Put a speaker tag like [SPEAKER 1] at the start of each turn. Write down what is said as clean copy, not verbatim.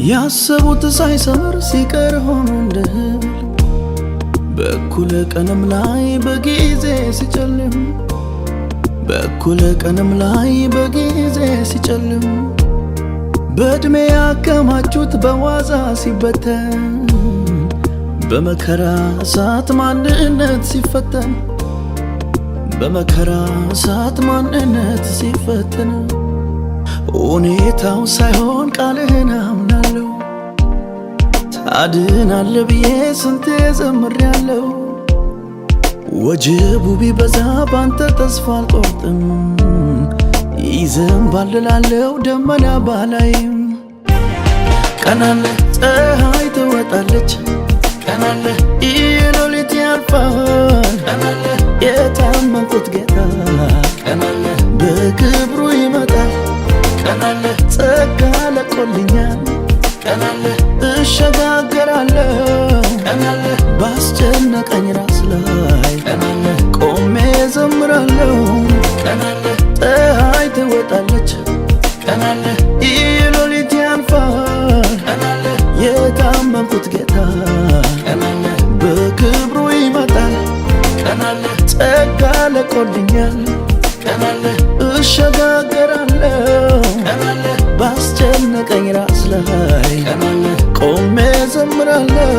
[SPEAKER 1] ያሰቡት ሳይሰምር ሲቀር ሆኖ እንደህል በኩለ ቀንም ላይ በጊዜ ሲጨልም በኩለ ቀንም ላይ በጊዜ ሲጨልም በእድሜ ያከማቹት በዋዛ ሲበተን በመከራ እሳት ማንነት ሲፈተን በመከራ እሳት ማንነት ሲፈተን ሁኔታው ሳይሆን ቃልህን አምናለሁ ታድናለህ ብዬ ስንቴ ዘምሬያለሁ ወጀቡ ቢበዛ ባንተ ተስፋ አልቆርጥም ይዘንባል እላለሁ ደመና ባላይም ቀናለ ፀሐይ ትወጣለች ቀናለ ሌሊት ያልፋል ቀናለ የታመንኩት ጌታ ቀናለ በክብሩ ይመጣል ቀናለ ጸጋ ለቆልኛል ቀናለ እሸጋገራለሁ ቀናለ ባስጨነቀኝ ራስ ላይ ቀናለ ቆሜ ዘምራለሁ ቀናለ ፀሐይ ትወጣለች ቀናለ ሌሊት ያልፋል ቀናለ የታመንኩት ጌታ ቀናለ በክብሩ ይመጣል ቀናለ ጸጋ ለቆልኛል ቀናለ እሸጋገራለሁ ቀናለ ባስጨነቀኝ ራስ ላይ ቀናለ ቆሜ ዘምራለሁ